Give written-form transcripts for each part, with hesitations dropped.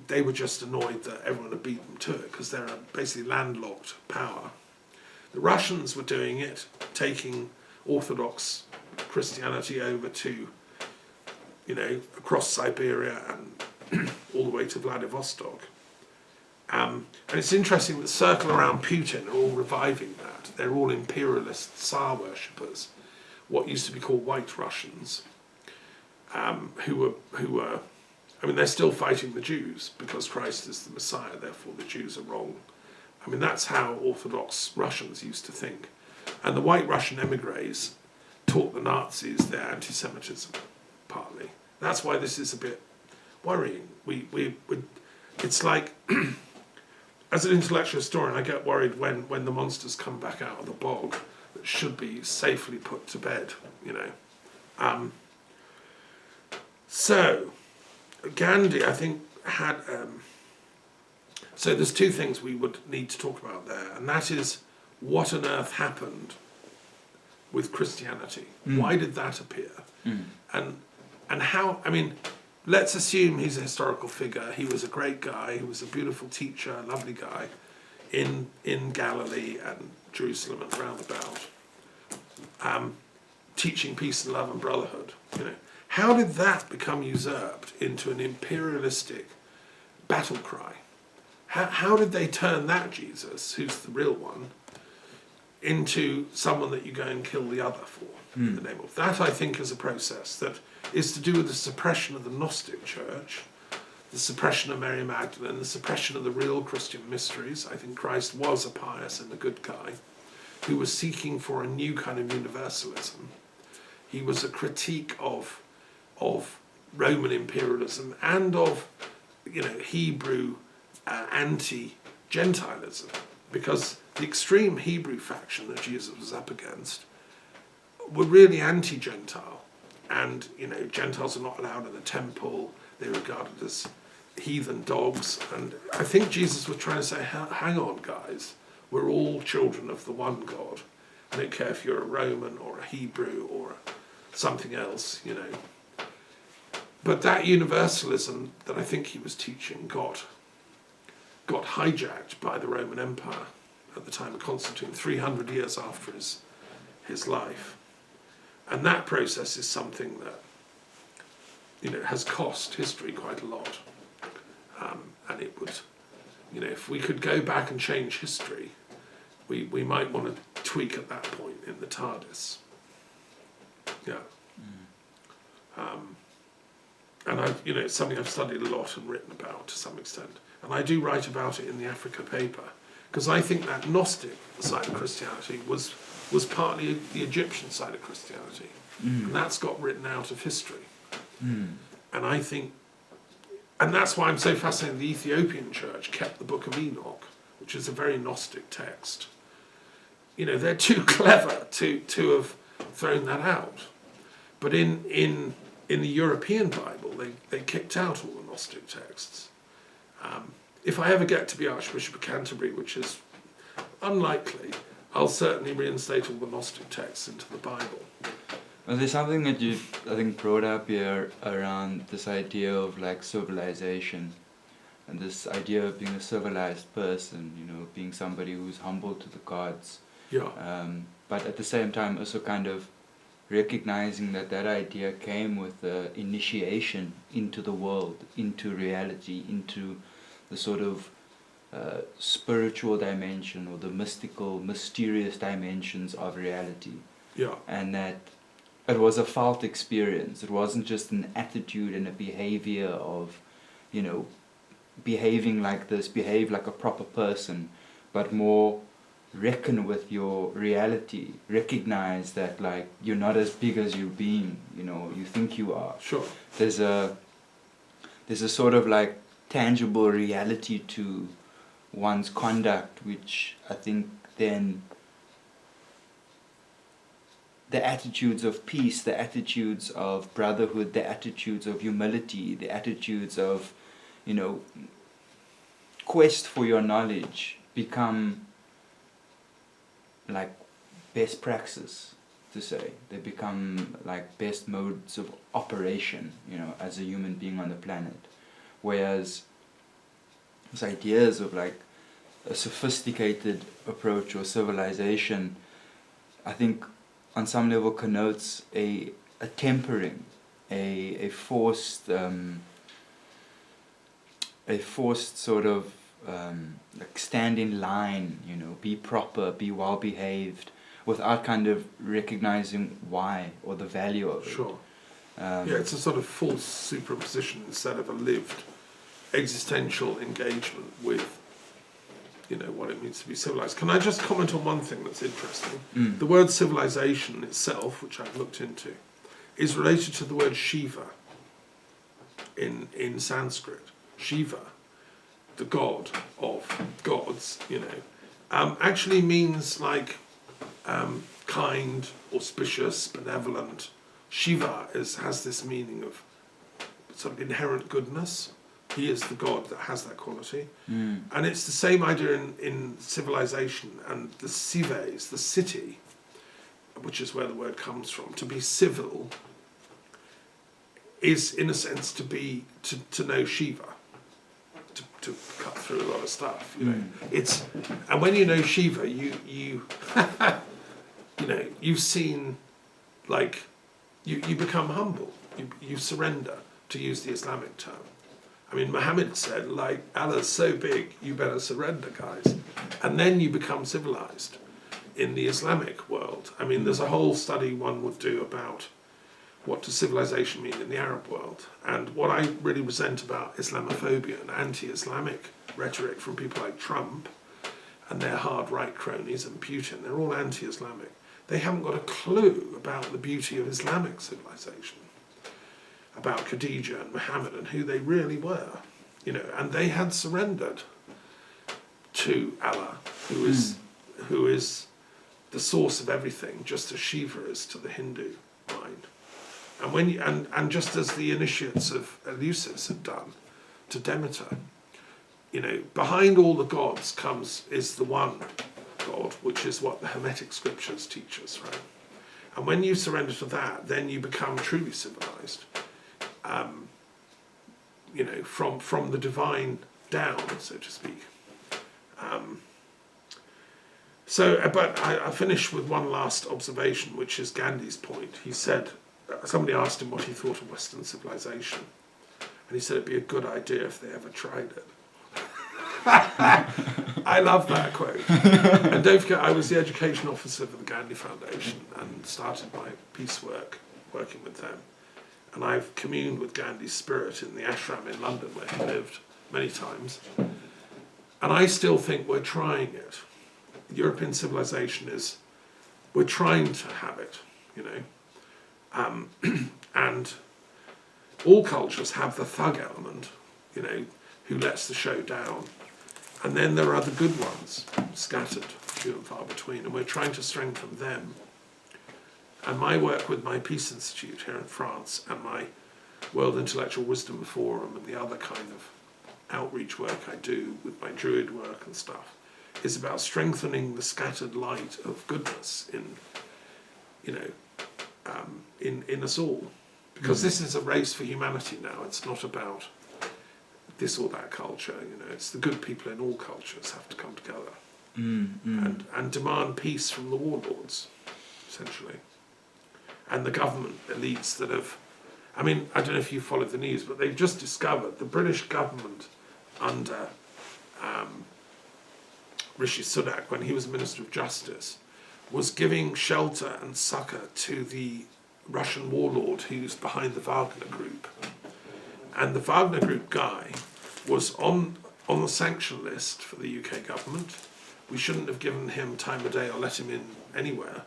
they were just annoyed that everyone had beat them to it because they're a basically landlocked power. The Russians were doing it, taking Orthodox Christianity over to, across Siberia and all the way to Vladivostok. And it's interesting that circle around Putin are all reviving that. They're all imperialist Tsar worshippers, what used to be called White Russians, who were, they're still fighting the Jews because Christ is the Messiah, therefore the Jews are wrong. That's how Orthodox Russians used to think. And the White Russian emigres taught the Nazis their anti-Semitism, partly. That's why this is a bit worrying. It's like, as an intellectual historian, I get worried when the monsters come back out of the bog that should be safely put to bed, So, Gandhi, I think, had... So there's two things we would need to talk about there, and that is what on earth happened with Christianity. Why did that appear? And how, let's assume he's a historical figure. He was a great guy, he was a beautiful teacher, a lovely guy in Galilee and Jerusalem and round about, teaching peace and love and brotherhood. How did that become usurped into an imperialistic battle cry? How did they turn that Jesus, who's the real one, into someone that you go and kill the other for, in the name of? That, I think, is a process that is to do with the suppression of the Gnostic Church, the suppression of Mary Magdalene, the suppression of the real Christian mysteries. I think Christ was a pious and a good guy who was seeking for a new kind of universalism. He was a critique of Roman imperialism and of, Hebrew anti-Gentilism, because the extreme Hebrew faction that Jesus was up against were really anti-Gentile, and Gentiles are not allowed in the temple. They were regarded as heathen dogs, and I think Jesus was trying to say, hang on guys, we're all children of the one God. I don't care if you're a Roman or a Hebrew or something else, But that universalism that I think he was teaching got hijacked by the Roman Empire at the time of Constantine, 300 years after his life. And that process is something that, has cost history quite a lot. And it would, if we could go back and change history, we might want to tweak at that point in the TARDIS. Yeah. And it's something I've studied a lot and written about to some extent. And I do write about it in the Africa paper, because I think that Gnostic side of Christianity was partly the Egyptian side of Christianity. And that's got written out of history. And I think, and that's why I'm so fascinated the Ethiopian church kept the Book of Enoch, which is a very Gnostic text. They're too clever to have thrown that out. But in the European Bible, they kicked out all the Gnostic texts. If I ever get to be Archbishop of Canterbury, which is unlikely, I'll certainly reinstate all the Gnostic texts into the Bible. Well, there's something that you, I think, brought up here around this idea of civilization, and this idea of being a civilized person, being somebody who's humble to the gods. Yeah. But at the same time also kind of recognizing that idea came with the initiation into the world, into reality, into the sort of spiritual dimension or the mystical, mysterious dimensions of reality. Yeah. And that it was a felt experience. It wasn't just an attitude and a behavior of, behaving like this, behave like a proper person, but more reckon with your reality, recognize that you're not as big as you're being, you think you are. Sure. There's a sort of tangible reality to one's conduct, which I think then the attitudes of peace, the attitudes of brotherhood, the attitudes of humility, the attitudes of, quest for your knowledge become best praxis, to say. They become best modes of operation, as a human being on the planet. Whereas these ideas of like a sophisticated approach or civilization, I think on some level connotes a tempering, a forced sort of like stand in line, you know, be proper, be well behaved, without kind of recognizing why or the value of it. Sure. Yeah, it's a sort of false superposition instead of a lived existential engagement with, you know, what it means to be civilized. Can I just comment on one thing that's interesting? The word civilization itself, which I've looked into, is related to the word Shiva in Sanskrit. Shiva, the god of gods, you know, actually means like kind, auspicious, benevolent. Shiva has this meaning of sort of inherent goodness. He is the god that has that quality. And it's the same idea in civilization. And the cives, the city, which is where the word comes from, to be civil is, in a sense, to know Shiva, to cut through a lot of stuff. You know, it's, and when you know Shiva, you you know, you've seen, like, you become humble. You surrender, to use the Islamic term. I mean, Muhammad said, like, Allah's so big, you better surrender, guys. And then you become civilized in the Islamic world. I mean, there's a whole study one would do about what does civilization mean in the Arab world. And what I really resent about Islamophobia and anti-Islamic rhetoric from people like Trump and their hard right cronies and Putin, they're all anti-Islamic. They haven't got a clue about the beauty of Islamic civilization, about Khadija and Muhammad and who they really were, you know, and they had surrendered to Allah, who is the source of everything, just as Shiva is to the Hindu mind. And when you, and just as the initiates of Eleusis have done to Demeter, you know, behind all the gods is the one God, which is what the Hermetic scriptures teach us, right? And when you surrender to that, then you become truly civilized. You know, from the divine down, so to speak. But I finish with one last observation, which is Gandhi's point. He said, somebody asked him what he thought of Western civilization, and he said it'd be a good idea if they ever tried it. I love that quote. And don't forget, I was the education officer for the Gandhi Foundation and started my peace work working with them. And I've communed with Gandhi's spirit in the ashram in London where he lived many times. And I still think we're trying it. European civilization is, we're trying to have it, you know. And all cultures have the thug element, you know, who lets the show down. And then there are the good ones, scattered, few and far between, and we're trying to strengthen them. And my work with my Peace Institute here in France and my World Intellectual Wisdom Forum and the other kind of outreach work I do with my Druid work and stuff is about strengthening the scattered light of goodness in, you know, in us all. Because this is a race for humanity now. It's not about this or that culture, you know. It's the good people in all cultures have to come together and demand peace from the warlords, essentially. And the government elites that have, I mean, I don't know if you followed the news, but they've just discovered the British government under Rishi Sunak, when he was Minister of Justice, was giving shelter and succour to the Russian warlord who's behind the Wagner Group. And the Wagner Group guy was on the sanction list for the UK government. We shouldn't have given him time of day or let him in anywhere.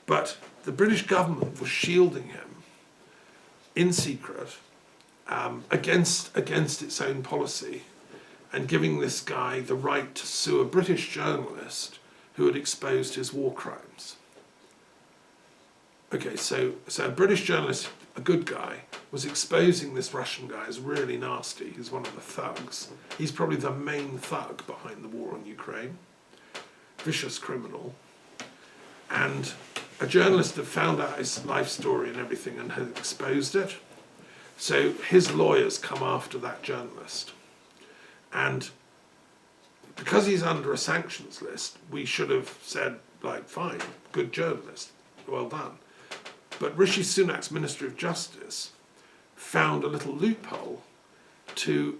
But the British government was shielding him in secret against its own policy and giving this guy the right to sue a British journalist who had exposed his war crimes. Okay, so a British journalist, a good guy, was exposing this Russian guy as really nasty. He's one of the thugs. He's probably the main thug behind the war on Ukraine. Vicious criminal. And a journalist had found out his life story and everything and had exposed it. So his lawyers come after that journalist. And because he's under a sanctions list, we should have said, like, fine, good journalist, well done. But Rishi Sunak's Minister of Justice found a little loophole to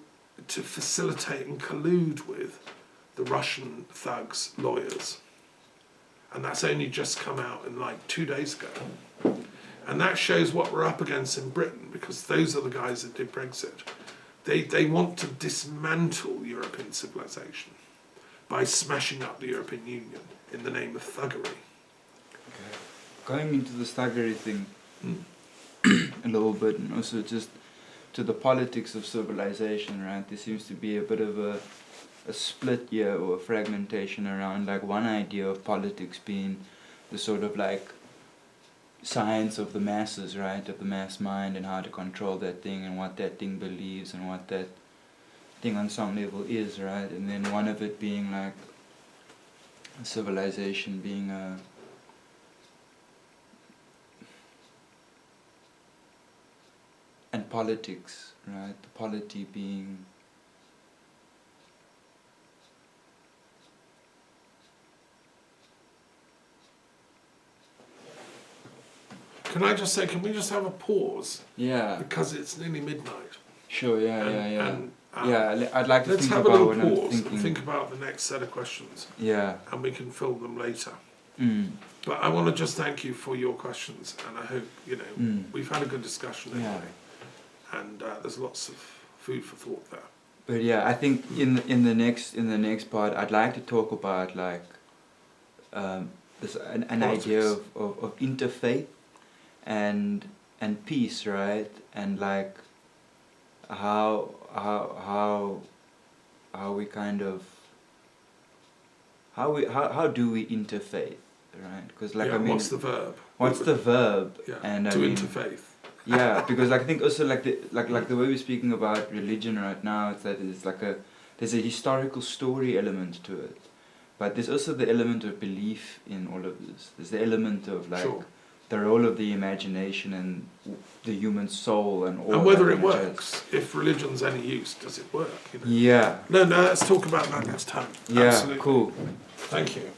facilitate and collude with the Russian thugs' lawyers. And that's only just come out in like 2 days ago. And that shows what we're up against in Britain, because those are the guys that did Brexit. They want to dismantle European civilization by smashing up the European Union in the name of thuggery. Okay. Going into the thuggery thing a little bit, and also just to the politics of civilization, right? There seems to be a bit of a split here, or a fragmentation around like one idea of politics being the sort of like science of the masses, right? Of the mass mind, and how to control that thing, and what that thing believes, and what that thing on some level is, right? And then one of it being like civilization being a and politics, right? The polity being Can I just say, can we just have a pause? yeah. Because it's nearly midnight. Sure. Yeah. And, I'd like to let's think have a about little what I'm pause thinking. and think about the next set of questions, Yeah. and we can fill them later. Mm. But I want to just thank you for your questions, and I hope, we've had a good discussion Yeah. anyway, and there's lots of food for thought there. But yeah, I think in the next part, I'd like to talk about like this an idea of interfaith and peace, right? And like how we kind of how do we interfaith, right? Because like, Yeah, I mean, what's the verb? What's the verb? Yeah, And to I mean, interfaith. yeah, because like, I think also like the way we're speaking about religion right now, it's that it's like there's a historical story element to it, but there's also the element of belief in all of this. There's the element of like Sure. the role of the imagination and the human soul and all. And whether that it kind of jazz. works, if religion's any use, does it work? Yeah. No, let's talk about that next time. Yeah. Absolutely. Cool. Thank you.